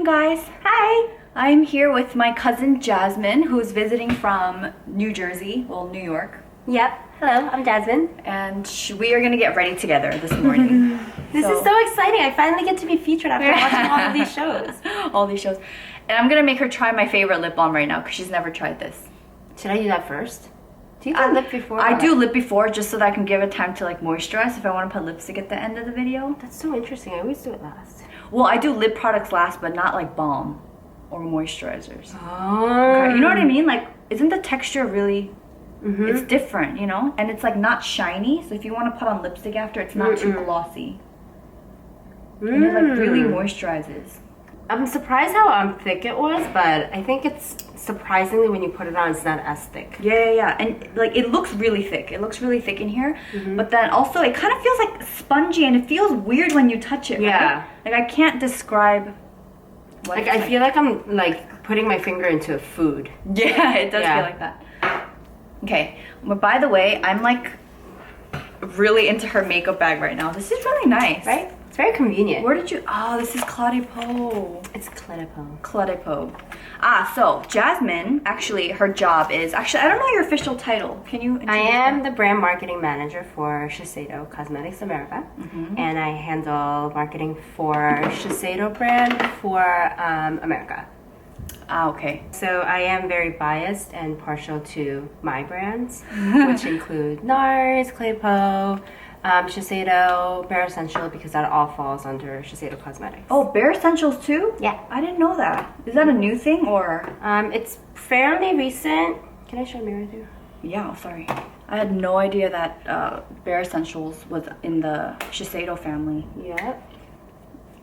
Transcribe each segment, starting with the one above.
morning, guys. Hi. I'm here with my cousin Jasmine, who's visiting from New Jersey, well, New York. Yep. Hello, I'm Jasmine. And we are gonna get ready together this morning. This is so exciting. I finally get to be featured after watching all of these shows. All these shows. And I'm gonna make her try my favorite lip balm right now because she's never tried this. Should I do that first? Do you do lip before? I do lip before just so that I can give it time to like moisturize if I want to put lipstick at the end of the video. That's so interesting. I always do it last. Well, I do lip products last, but not like balm or moisturizers. Oh. Okay, you know what I mean? Like, isn't the texture really... It's different, you know? And it's like not shiny, so if you want to put on lipstick after, it's not too glossy. And it like really moisturizes. I'm surprised how thick it was, but I think it's surprisingly when you put it on, it's not as thick. Yeah. And like it looks really thick. It looks really thick in here. But then also it kind of feels like spongy and it feels weird when you touch it, Yeah. right? Like I can't describe what Like it's I feel like I'm like putting my finger into a food. Yeah, it does feel like that. Okay, but by the way, I'm like really into her makeup bag right now. This is really nice. Right? It's very convenient. Where did you... Oh, this is Claudipo. It's Claudipo. Claudipo. So Jasmine, actually, her job is... Actually, I don't know your official title. Can you... I am the brand marketing manager for Shiseido Cosmetics America. And I handle marketing for Shiseido brand for America. Okay. So I am very biased and partial to my brands, which include NARS, Claudipo, Shiseido, Bare Essential, because that all falls under Shiseido Cosmetics. Oh, Bare Essentials too? Yeah. I didn't know that. Is that a new thing or... It's fairly recent. Can I show a mirror too? Yeah, sorry. I had no idea that Bare Essentials was in the Shiseido family. Yep.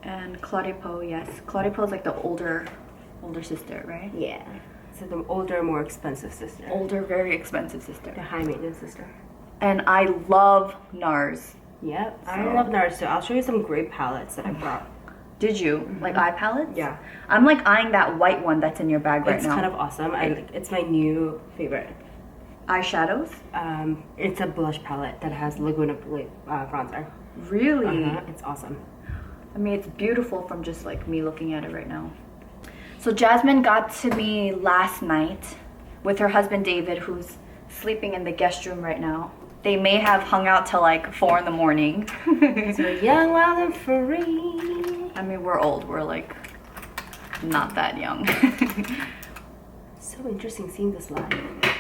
And Claudipo, yes. Claudipo is like the older sister, right? Yeah. So the older, more expensive sister. Older, very expensive sister. The high maintenance sister. And I love NARS. Yep. I love NARS too. I'll show you some great palettes that I brought. Did you? Like eye palettes? Yeah. I'm like eyeing that white one that's in your bag right now. It's kind of awesome. It's my new favorite. Eyeshadows? It's a blush palette that has Laguna bronzer. Really? It's awesome. I mean, it's beautiful from just like me looking at it right now. So Jasmine got to me last night with her husband David, who's sleeping in the guest room right now. They may have hung out till like 4 in the morning. So young, wild, and free. I mean, we're old. We're like not that young. So interesting seeing this live.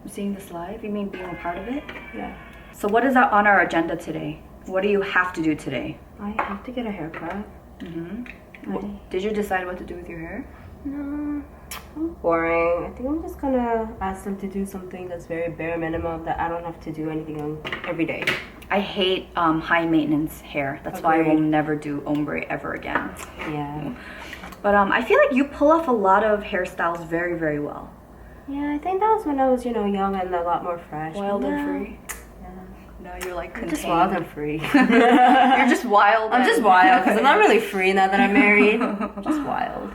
Seeing this live? You mean being a part of it? Yeah. So what is on our agenda today? What do you have to do today? I have to get a haircut. Did you decide what to do with your hair? No, I'm boring. I think I'm just gonna ask them to do something that's very bare minimum that I don't have to do anything on every day. I hate high maintenance hair. That's why I will never do ombre ever again. Yeah. But I feel like you pull off a lot of hairstyles very, very well. Yeah, I think that was when I was, young and a lot more fresh. Wild and free. Yeah. Now you're like I'm contained. just wild and free. You're just wild. I'm just wild because I'm not really free now that I'm married. Just wild.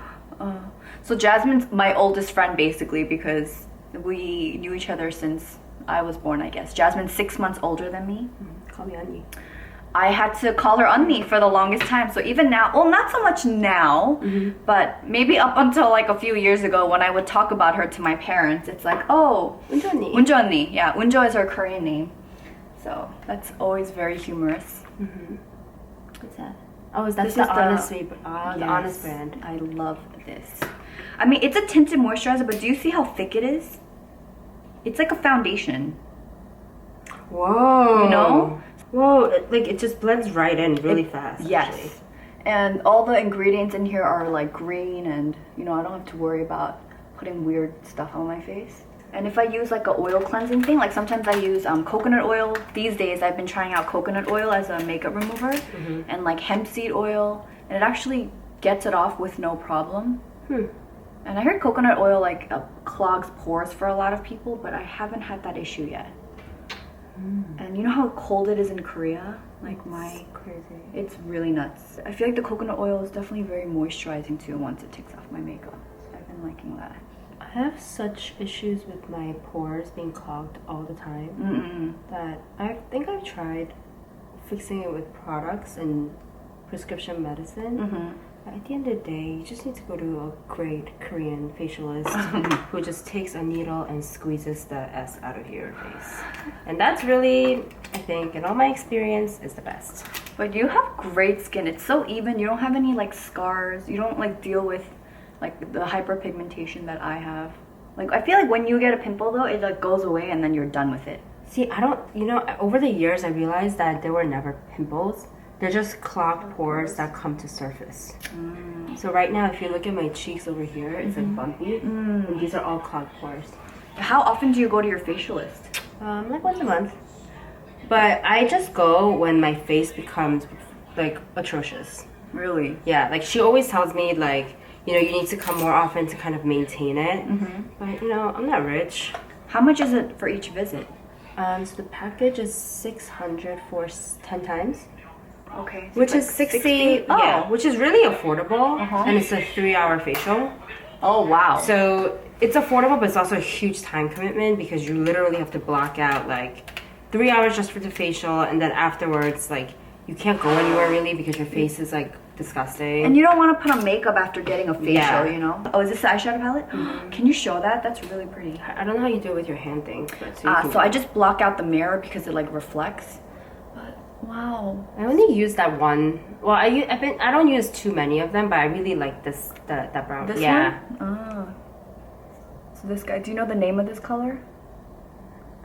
So Jasmine's my oldest friend basically because we knew each other since I was born, I guess. Jasmine's 6 months older than me. Call me Annie. I had to call her Annie for the longest time. So even now, well, not so much now, but maybe up until like a few years ago when I would talk about her to my parents, it's like, oh, Unjo Annie. Unjo Annie. Yeah, Unjo is her Korean name. So that's always very humorous. What's that? Oh, that's the honest the honest brand. I love this. I mean, it's a tinted moisturizer, but do you see how thick it is? It's like a foundation. Whoa. You know? Whoa, it just blends right in really fast. Yes. Actually. And all the ingredients in here are like green and, I don't have to worry about putting weird stuff on my face. And if I use like an oil cleansing thing, like sometimes I use coconut oil. These days I've been trying out coconut oil as a makeup remover and like hemp seed oil. And it actually gets it off with no problem. And I heard coconut oil like clogs pores for a lot of people, but I haven't had that issue yet. And you know how cold it is in Korea? Like crazy. It's really nuts. I feel like the coconut oil is definitely very moisturizing too once it takes off my makeup. So I've been liking that. I have such issues with my pores being clogged all the time that I think I've tried fixing it with products and prescription medicine, At the end of the day, you just need to go to a great Korean facialist who just takes a needle and squeezes the S out of your face. And that's really, I think, in all my experience, is the best. But you have great skin. It's so even. You don't have any like scars. You don't like deal with like the hyperpigmentation that I have. Like I feel like when you get a pimple though, it like goes away and then you're done with it. See, I don't, over the years I realized that there were never pimples. They're just clogged pores that come to surface. So right now, if you look at my cheeks over here, it's like bumpy. And these are all clogged pores. How often do you go to your facialist? Like once a month. But I just go when my face becomes like atrocious. Really? Yeah, like she always tells me like, you need to come more often to kind of maintain it. But I'm not rich. How much is it for each visit? So the package is 600 for 10 times. Okay. Which is 60, Oh. yeah, which is really affordable. And it's a 3-hour facial. Oh, wow. So it's affordable, but it's also a huge time commitment because you literally have to block out like 3 hours just for the facial, and then afterwards, like, you can't go anywhere really because your face is like disgusting. And you don't want to put on makeup after getting a facial, Yeah. Oh, is this the eyeshadow palette? Can you show that? That's really pretty. I don't know how you do it with your hand thing. But So I just block out the mirror because it like reflects. But wow. I only use that one. Well, I don't use too many of them, but I really like that brown. This yeah. one? Oh. So this guy, do you know the name of this color?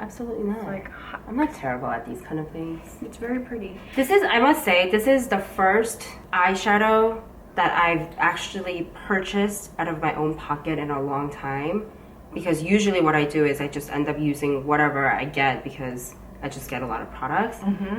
Absolutely not. Like, I'm not terrible at these kind of things. it's very pretty. I must say, this is the first eyeshadow that I've actually purchased out of my own pocket in a long time. Because usually what I do is I just end up using whatever I get because I just get a lot of products.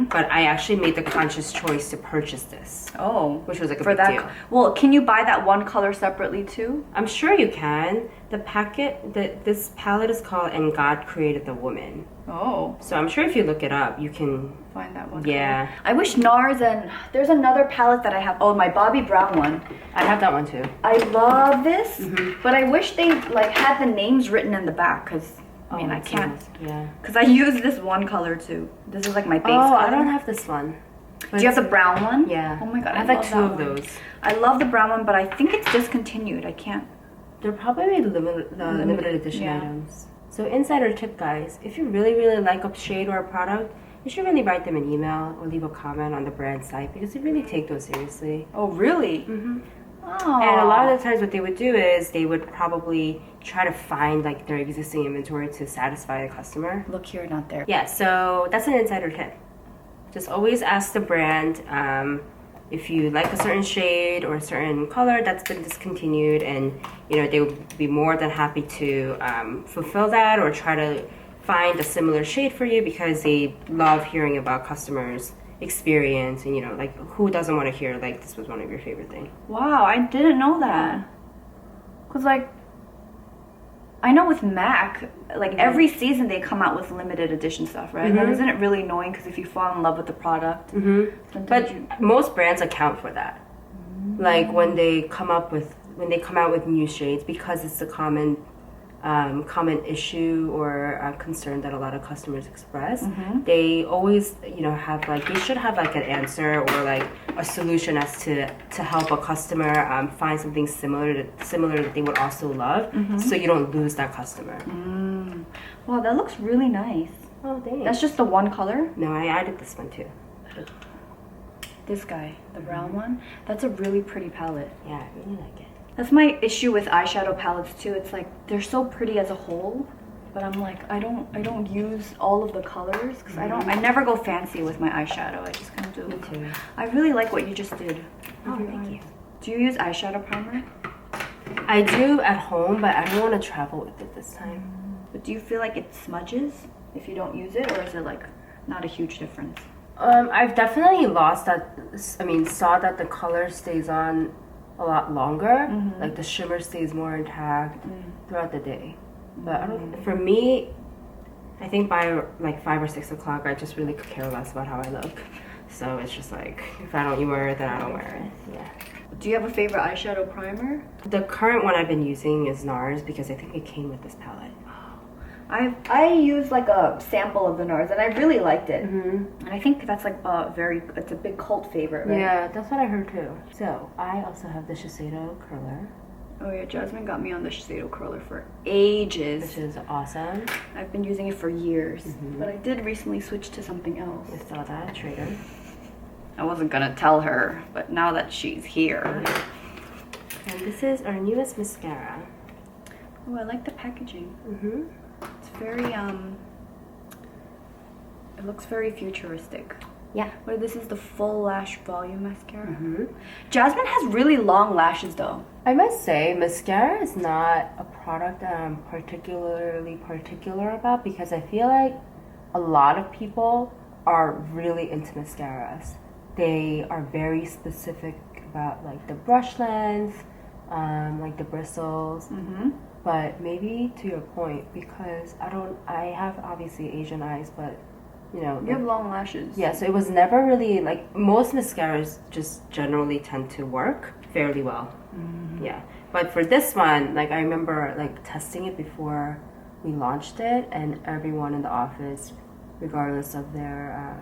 But I actually made the conscious choice to purchase this. Oh. Which was like a big deal. Well, can you buy that one color separately too? I'm sure you can. This palette is called And God Created the Woman. Oh. So I'm sure if you look it up, you can Find that one. Yeah. Color. I wish NARS and there's another palette that I have. Oh, my Bobbi Brown one. I have that one too. I love this, but I wish they like had the names written in the back because I mean I can't. Yeah. Because I use this one color too. This is like my base color. Oh, I don't have this one. Do you have the brown one? Yeah. Oh my god, I have love like 2 that of one. those. I love the brown one, but I think it's discontinued. I can't. They're probably limited edition Yeah. items. So insider tip, guys, if you really, really like a shade or a product, you should really write them an email or leave a comment on the brand site because they really take those seriously. Oh, really? Oh. And a lot of the times what they would do is they would probably try to find like their existing inventory to satisfy the customer. Look here, not there. Yeah, so that's an insider tip. Just always ask the brand if you like a certain shade or a certain color that's been discontinued, and they would be more than happy to fulfill that or try to find a similar shade for you because they love hearing about customers' experience, and like who doesn't want to hear like this was one of your favorite things. Wow, I didn't know that. Cause like I know with MAC, like every season they come out with limited edition stuff, right? But isn't it really annoying because if you fall in love with the product, But most brands account for that. Like when they come out with new shades, because it's a common issue or a concern that a lot of customers express. They always have like they should have like an answer or like a solution as to help a customer find something similar that they would also love, so you don't lose that customer. Wow, that looks really nice. Oh, thanks. That's just the one color? No, I added this one too. This guy, the brown one. That's a really pretty palette. Yeah, I really like it. That's my issue with eyeshadow palettes too. It's like they're so pretty as a whole, but I'm like I don't use all of the colors because I never go fancy with my eyeshadow. I just kind of do. Me too. I really like what you just did. Oh, thank you. Do you use eyeshadow primer? I do at home, but I don't want to travel with it this time. But do you feel like it smudges if you don't use it, or is it like not a huge difference? I've definitely saw that the color stays on a lot longer. Like the shimmer stays more intact throughout the day. But for me, I think by like 5 or 6 o'clock, I just really could care less about how I look. So it's just like, if I don't wear it, then I don't wear it. Yeah. Do you have a favorite eyeshadow primer? The current one I've been using is NARS because I think it came with this palette. I used like a sample of the NARS and I really liked it. Mm-hmm. And I think that's like it's a big cult favorite, right? Yeah, that's what I heard too. So I also have the Shiseido curler, Oh yeah, Jasmine got me on the Shiseido curler for ages. which is awesome. I've been using it for years, Mhm. but I did recently switch to something else. I saw that traitor. I wasn't gonna tell her, but now that she's here. And this is our newest mascara. Oh, I like the packaging. Mm-hmm. It's very it looks very futuristic. Yeah. Wait, this is the full lash volume mascara. Mm-hmm. Jasmine has really long lashes though. I must say, mascara is not a product that I'm particularly particular about because I feel like a lot of people are really into mascaras. They are very specific about like the brush length, like the bristles. Mm-hmm. But maybe to your point, because I have obviously Asian eyes, but you know, You have long lashes. yeah, so it was never really like most mascaras just generally tend to work fairly well. Mm-hmm. Yeah, but for this one, like I remember like testing it before we launched it, and everyone in the office, regardless of their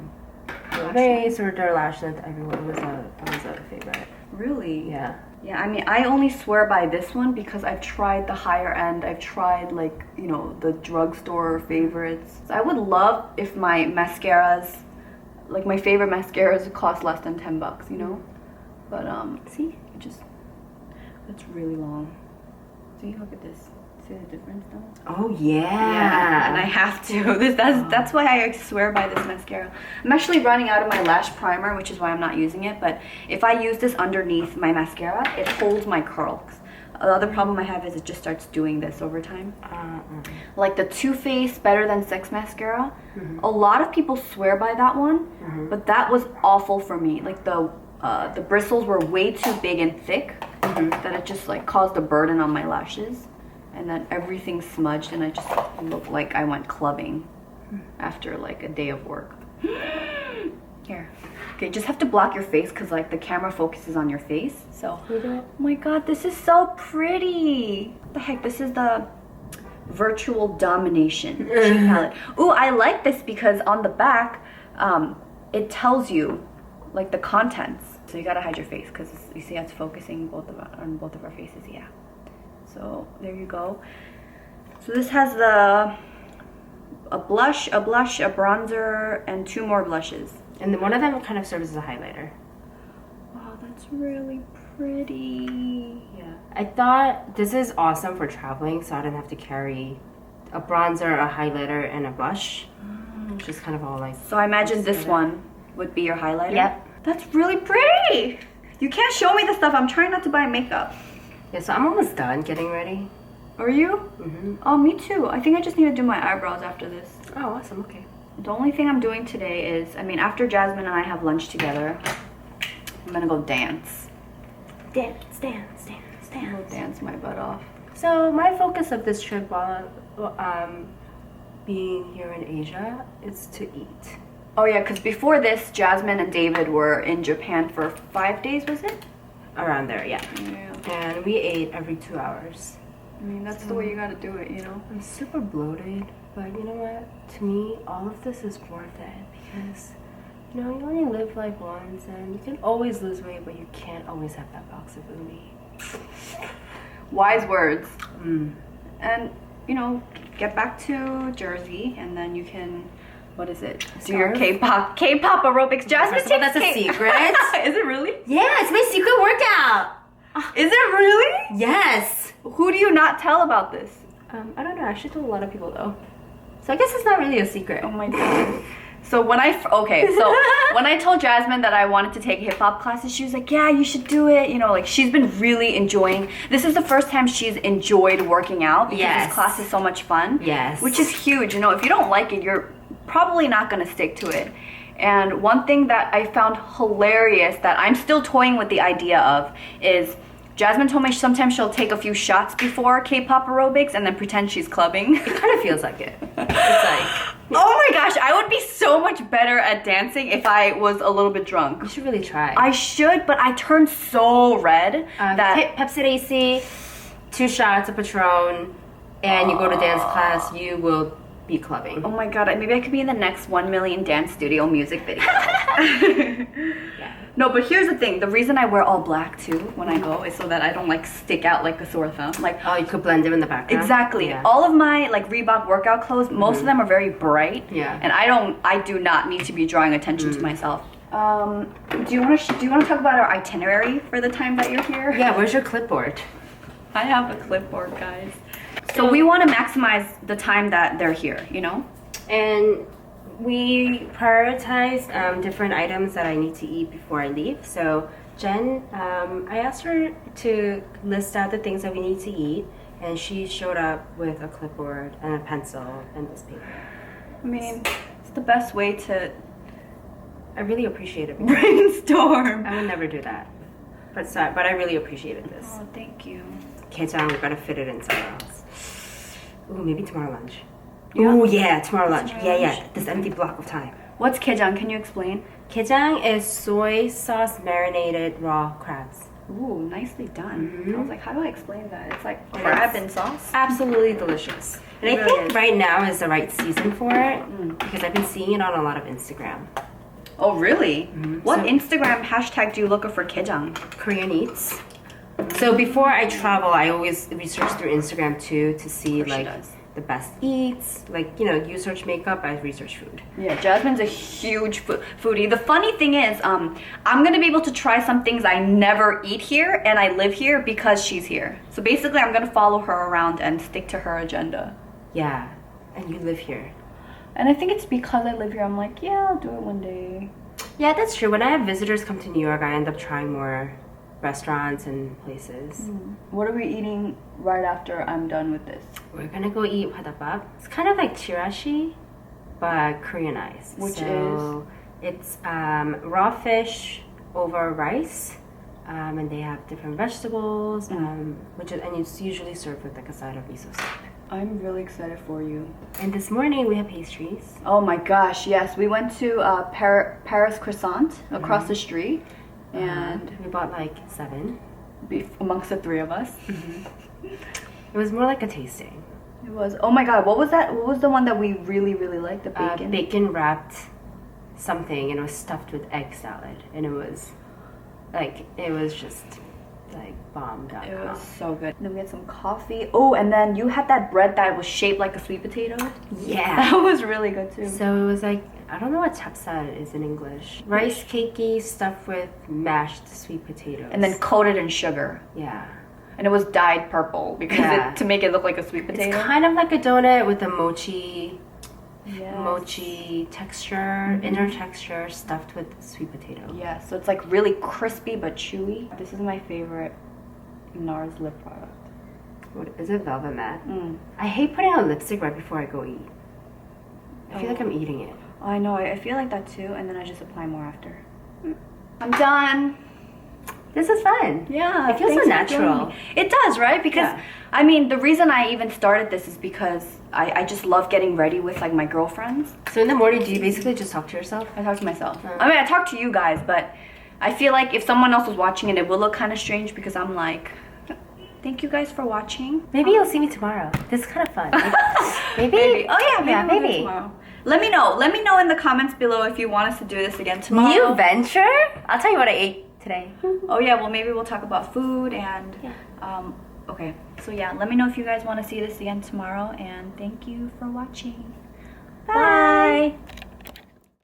race or their lash length, everyone it was a favorite. Really? Yeah. Yeah, I mean, I only swear by this one because I've tried the higher end. I've tried, like, you know, the drugstore favorites. So I would love if my mascaras, like my favorite mascaras, cost less than $10, you know? But, see, it's really long. See, look at this. See the difference though? Oh Yeah, and I have to. That's why I swear by this mascara. I'm actually running out of my lash primer, which is why I'm not using it. But if I use this underneath my mascara, it holds my curls. The other problem I have is it just starts doing this over time. Like the Too Faced Better Than Sex mascara. A lot of people swear by that one, but that was awful for me. Like the bristles were way too big and thick that it just like caused a burden on my lashes. And then everything smudged and I just looked like I went clubbing after like a day of work. Here. Okay, just have to block your face because like the camera focuses on your face. So, oh my god, this is so pretty. What the heck, this is the Virtual Domination cheek palette. Ooh, I like this because on the back, it tells you like the contents. So you gotta hide your face because you see it's focusing on both of our faces, yeah. So there you go. So this has a blush, a bronzer, and 2 more blushes. And then one of them kind of serves as a highlighter. Wow, that's really pretty. Yeah. I thought this is awesome for traveling, so I don't have to carry a bronzer, a highlighter, and a blush. Just kind of all like. So I imagine this one would be your highlighter? Yep. That's really pretty. You can't show me the stuff. I'm trying not to buy makeup. Yeah, so I'm almost done getting ready. Are you? Mm-hmm. Oh, me too. I think I just need to do my eyebrows after this. Oh, awesome. Okay. The only thing I'm doing today is, I mean, after Jasmine and I have lunch together, I'm gonna go dance. Dance. I'm gonna dance my butt off. So my focus of this trip while being here in Asia is to eat. Oh yeah, because before this, Jasmine and David were in Japan for 5 days, was it? Around there, yeah. Yeah. And we ate every 2 hours. I mean, that's the way you gotta do it, you know? I'm super bloated, but you know what? To me, all of this is worth it because, you know, you only live life once and you can always lose weight, but you can't always have that box of uni. Wise words. And, you know, get back to Jersey and then you can, what is it? Do your K-pop aerobics. Jasmine takes that's a secret. Is it really? Yeah, it's my secret workout. Is it really? Yes. Who do you not tell about this? I don't know. I actually told a lot of people though. So I guess it's not really a secret. Oh my god. So when I told Jasmine that I wanted to take hip hop classes, she was like, "Yeah, you should do it." You know, like she's been really enjoying. This is the first time she's enjoyed working out because this class is so much fun. Yes. Which is huge. You know, if you don't like it, you're probably not gonna stick to it. And one thing that I found hilarious that I'm still toying with the idea of is Jasmine told me sometimes she'll take a few shots before K-pop aerobics and then pretend she's clubbing. It kind of feels like it. It's like... Oh my gosh, I would be so much better at dancing if I was a little bit drunk. You should really try. I should, but I turned so red that... Pepsi AC, 2 shots of Patron, and you go to dance class, you will be clubbing. Oh my god, maybe I could be in the next 1 million dance studio music video. Yeah. No, but here's the thing. The reason I wear all black too when I go is so that I don't like stick out like a sore thumb. Like, Oh, you could blend them in the background. exactly. Yeah. All of my like Reebok workout clothes, most of them are very bright. Yeah. And I do not need to be drawing attention to myself. Do you want to talk about our itinerary for the time that you're here? Yeah, where's your clipboard? I have a clipboard, guys. So we want to maximize the time that they're here, you know? And we prioritize different items that I need to eat before I leave. So Jen, I asked her to list out the things that we need to eat, and she showed up with a clipboard and a pencil and this paper. I mean, it's the best way to I really appreciate it. brainstorm. I would never do that. But I really appreciated this. Oh, thank you. Kejang, we gotta fit it in somewhere else. Ooh, maybe tomorrow lunch. Yeah. Ooh, yeah, tomorrow lunch. Tomorrow Yeah, lunch. yeah. This empty block of time. What's kejang? Can you explain? Kejang is soy sauce marinated raw crabs. Ooh, nicely done. Mhm. I was like, how do I explain that? It's like Yes. crab and sauce. Absolutely delicious. And It I really think is. right now is the right season for it because I've been seeing it on a lot of Instagram. Oh, really? What So- Instagram hashtag do you look for kejang? Korean Eats. So before I travel, I always research through Instagram too to see Of course she like does. the best eats. Like, you know, you search makeup, I research food. Yeah, Jasmine's a huge foodie. The funny thing is, I'm gonna be able to try some things I never eat here, and I live here because she's here. So basically, I'm gonna follow her around and stick to her agenda. Yeah, and you live here. And I think it's because I live here. I'm like, yeah, I'll do it one day. Yeah, that's true. When I have visitors come to New York, I end up trying more restaurants and places. What are we eating right after I'm done with this? We're gonna go eat padabap. It's kind of like chirashi, but Koreanized. Which so it's raw fish over rice, and they have different vegetables, and it's usually served with like a side of miso soup. I'm really excited for you. And this morning we have pastries. Oh my gosh, yes. We went to Paris Croissant across the street, and We bought like 7. amongst the three of us. It was more like a tasting. It was, oh my god, what was that? What was the one that we really, really liked? The bacon? Bacon wrapped something, and it was stuffed with egg salad, and it was just like bomb.com. It was so good. Then we had some coffee. Oh, and then you had that bread that was shaped like a sweet potato. Yeah. That was really good too. So it was like, I don't know what chapsal is in English. Rice cakey stuffed with mashed sweet potatoes. And then coated in sugar. yeah. And it was dyed purple because Yeah. to make it look like a sweet potato. It's kind of like a donut with a mochi Yes. texture, inner texture stuffed with sweet potato. Yeah, so it's like really crispy but chewy. This is my favorite NARS lip product. What is it? Velvet matte. Mm. I hate putting on lipstick right before I go eat. I feel like I'm eating it. I know, I feel like that too, and then I just apply more after. I'm done. This is fun. Yeah, It feels so thanks for natural. joining me. It does, right? Because Yeah. I mean, the reason I even started this is because I just love getting ready with like my girlfriends. So in the morning, do you basically just talk to yourself? I talk to myself. I mean, I talk to you guys, but I feel like if someone else was watching it, it will look kind of strange because I'm like, thank you guys for watching. Maybe you'll see me tomorrow. This is kind of fun. Maybe. Maybe. Oh yeah, maybe. Yeah, we'll do it maybe. tomorrow. Let me know. Let me know in the comments below if you want us to do this again tomorrow. New venture? I'll tell you what I ate today. Oh yeah, well maybe we'll talk about food and okay. So yeah, let me know if you guys want to see this again tomorrow, and thank you for watching. Bye.